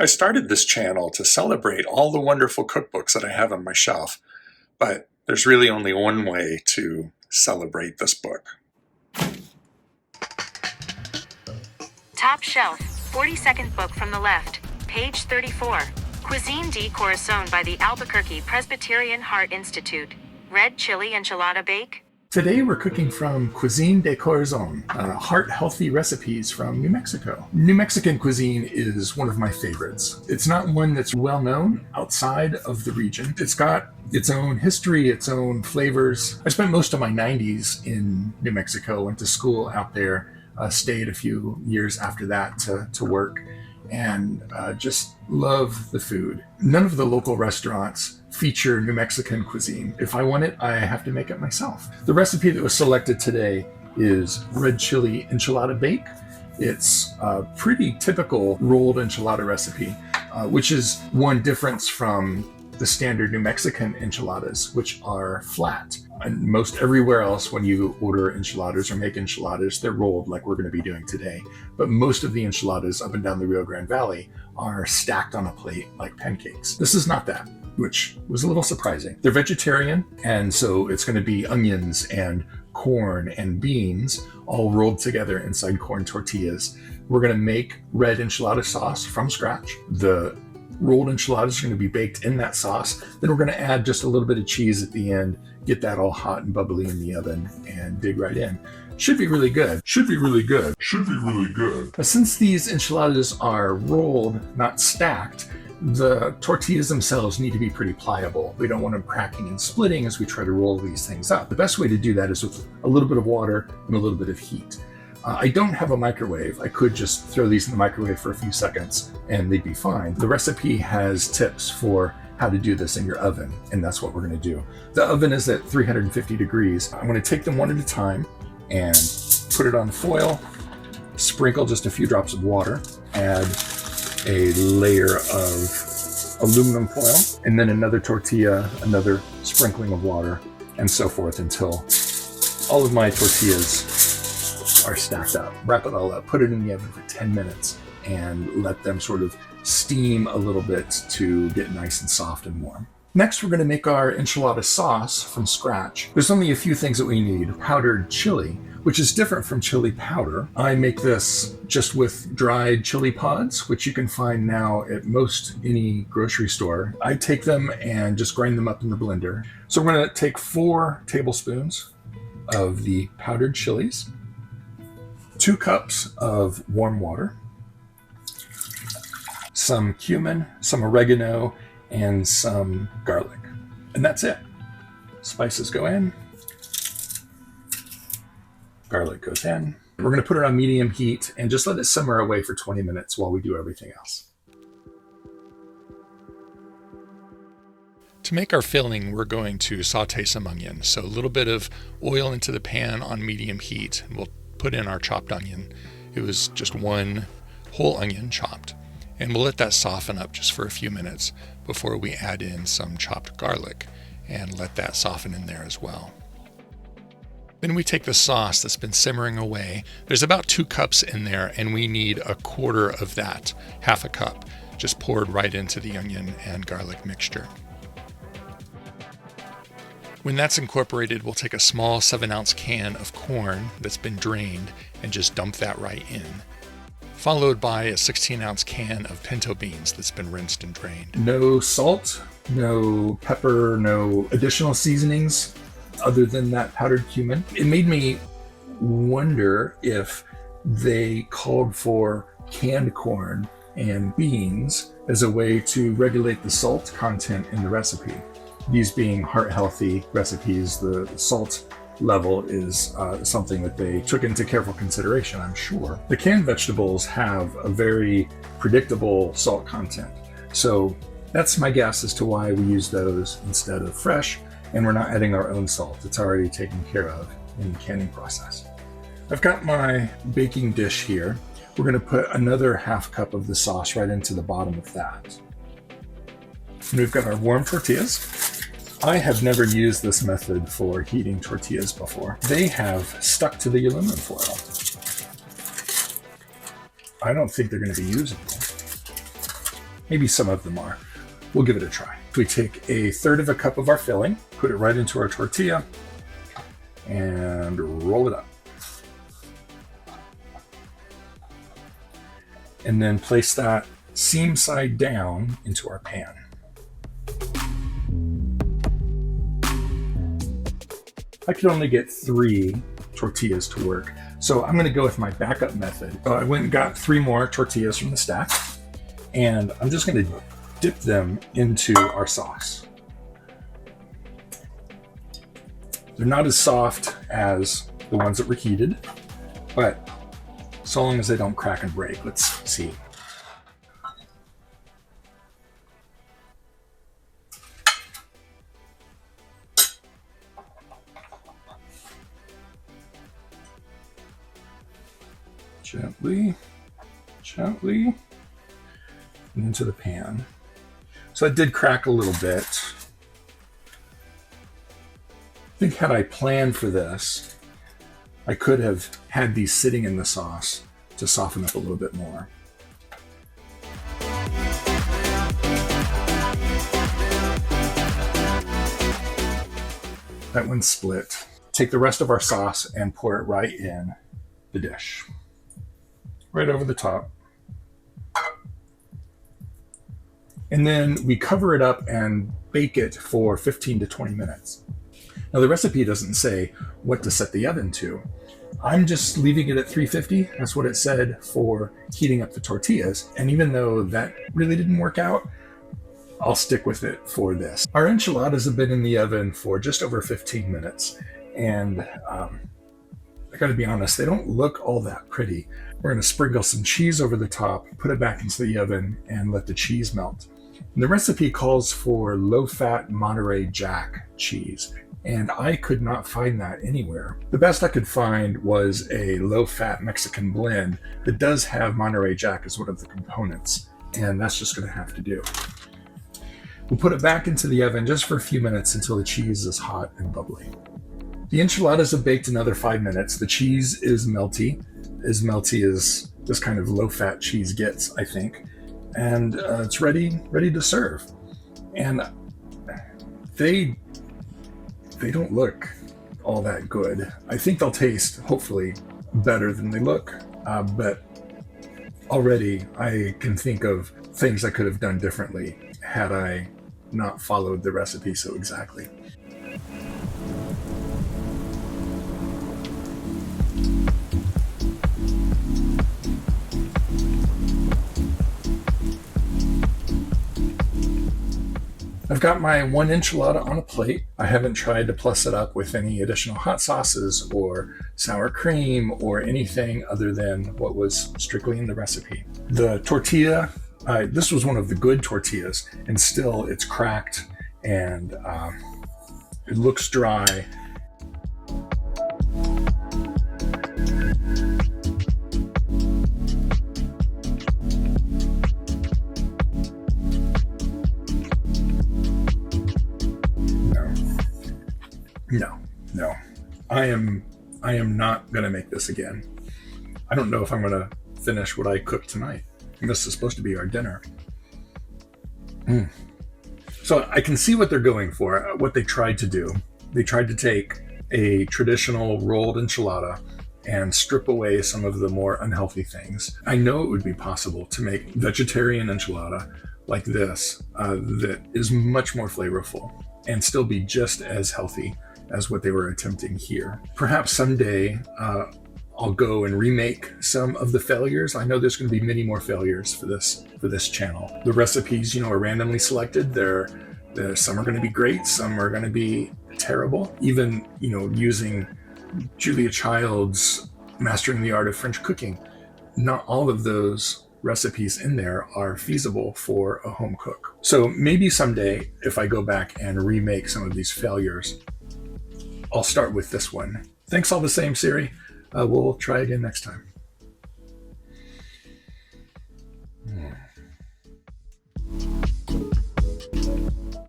I started this channel to celebrate all the wonderful cookbooks that I have on my shelf, but there's really only one way to celebrate this book. Top shelf, 42nd book from the left, page 34. Cuisine de Corazon by the Albuquerque Presbyterian Heart Institute. Red chili enchilada bake. Today we're cooking from Cuisine de Corazon, heart-healthy recipes from New Mexico. New Mexican cuisine is one of my favorites. It's not one that's well known outside of the region. It's got its own history, its own flavors. I spent most of my 90s in New Mexico, went to school out there, stayed a few years after that to work, and just love the food. None of the local restaurants feature New Mexican cuisine. If I want it, I have to make it myself. The recipe that was selected today is red chili enchilada bake. It's a pretty typical rolled enchilada recipe, which is one difference from the standard New Mexican enchiladas, which are flat. And most everywhere else, when you order enchiladas or make enchiladas, they're rolled like we're going to be doing today. But most of the enchiladas up and down the Rio Grande Valley are stacked on a plate like pancakes. This is not that, which was a little surprising. They're vegetarian, and so it's going to be onions and corn and beans all rolled together inside corn tortillas. We're going to make red enchilada sauce from scratch. The rolled enchiladas are going to be baked in that sauce. Then we're going to add just a little bit of cheese at the end, get that all hot and bubbly in the oven, and dig right in. Should be really good. Should be really good. Should be really good. But since these enchiladas are rolled, not stacked, the tortillas themselves need to be pretty pliable. We don't want them cracking and splitting as we try to roll these things up. The best way to do that is with a little bit of water and a little bit of heat. I don't have a microwave. I could just throw these in the microwave for a few seconds and they'd be fine. The recipe has tips for how to do this in your oven, and that's what we're going to do. The oven is at 350 degrees. I'm going to take them one at a time and put it on foil, sprinkle just a few drops of water, add a layer of aluminum foil, and then another tortilla, another sprinkling of water, and so forth until all of my tortillas are stacked up. Wrap it all up, put it in the oven for 10 minutes, and let them sort of steam a little bit to get nice and soft and warm. Next, we're going to make our enchilada sauce from scratch. There's only a few things that we need. Powdered chili, which is different from chili powder. I make this just with dried chili pods, which you can find now at most any grocery store. I take them and just grind them up in the blender. So we're going to take 4 tablespoons of the powdered chilies, 2 cups of warm water, some cumin, some oregano, and some garlic. And that's it. Spices go in. Garlic goes in. We're going to put it on medium heat and just let it simmer away for 20 minutes while we do everything else. To make our filling, we're going to saute some onions. So a little bit of oil into the pan on medium heat, and we'll put in our chopped onion. It was just 1 whole onion chopped. And we'll let that soften up just for a few minutes before we add in some chopped garlic and let that soften in there as well. Then we take the sauce that's been simmering away. There's about 2 cups in there, and we need a quarter of that, half a cup, just poured right into the onion and garlic mixture. When that's incorporated, we'll take a small 7-ounce can of corn that's been drained and just dump that right in, followed by a 16-ounce can of pinto beans that's been rinsed and drained. No salt, no pepper, no additional seasonings other than that powdered cumin. It made me wonder if they called for canned corn and beans as a way to regulate the salt content in the recipe. These being heart-healthy recipes, the salt level is something that they took into careful consideration, I'm sure. The canned vegetables have a very predictable salt content. So that's my guess as to why we use those instead of fresh, and we're not adding our own salt. It's already taken care of in the canning process. I've got my baking dish here. We're going to put another half cup of the sauce right into the bottom of that. And we've got our warm tortillas. I have never used this method for heating tortillas before. They have stuck to the aluminum foil. I don't think they're going to be usable. Maybe some of them are. We'll give it a try. We take 1/3 cup of our filling, put it right into our tortilla, and roll it up. And then place that seam side down into our pan. I could only get 3 tortillas to work, so I'm going to go with my backup method. So I went and got 3 more tortillas from the stack, and I'm just going to dip them into our sauce. They're not as soft as the ones that were heated, but so long as they don't crack and break. Let's see. Gently, gently, and into the pan. So it did crack a little bit. I think had I planned for this, I could have had these sitting in the sauce to soften up a little bit more. That one's split. Take the rest of our sauce and pour it right in the dish. Right over the top. And then we cover it up and bake it for 15 to 20 minutes. Now the recipe doesn't say what to set the oven to. I'm just leaving it at 350. That's what it said for heating up the tortillas. And even though that really didn't work out, I'll stick with it for this. Our enchiladas have been in the oven for just over 15 minutes. And I gotta be honest, they don't look all that pretty. We're gonna sprinkle some cheese over the top, put it back into the oven, and let the cheese melt. And the recipe calls for low-fat Monterey Jack cheese, and I could not find that anywhere. The best I could find was a low-fat Mexican blend that does have Monterey Jack as one of the components, and that's just gonna have to do. We'll put it back into the oven just for a few minutes until the cheese is hot and bubbly. The enchiladas have baked another 5 minutes. The cheese is melty as this kind of low-fat cheese gets, I think. And it's ready to serve. And they don't look all that good. I think they'll taste, hopefully, better than they look. But already I can think of things I could have done differently had I not followed the recipe so exactly. I've got my 1 enchilada on a plate. I haven't tried to plus it up with any additional hot sauces or sour cream or anything other than what was strictly in the recipe. The tortilla, this was one of the good tortillas, and still it's cracked and it looks dry. No. I am not gonna make this again. I don't know if I'm gonna finish what I cooked tonight. This is supposed to be our dinner. So I can see what they're going for, what they tried to do. They tried to take a traditional rolled enchilada and strip away some of the more unhealthy things. I know it would be possible to make vegetarian enchilada like this that is much more flavorful and still be just as healthy as what they were attempting here. Perhaps someday I'll go and remake some of the failures. I know there's going to be many more failures for this channel. The recipes, are randomly selected. Some are going to be great, some are going to be terrible. Even, using Julia Child's Mastering the Art of French Cooking, not all of those recipes in there are feasible for a home cook. So maybe someday, if I go back and remake some of these failures, I'll start with this one. Thanks all the same, Siri. We'll try again next time.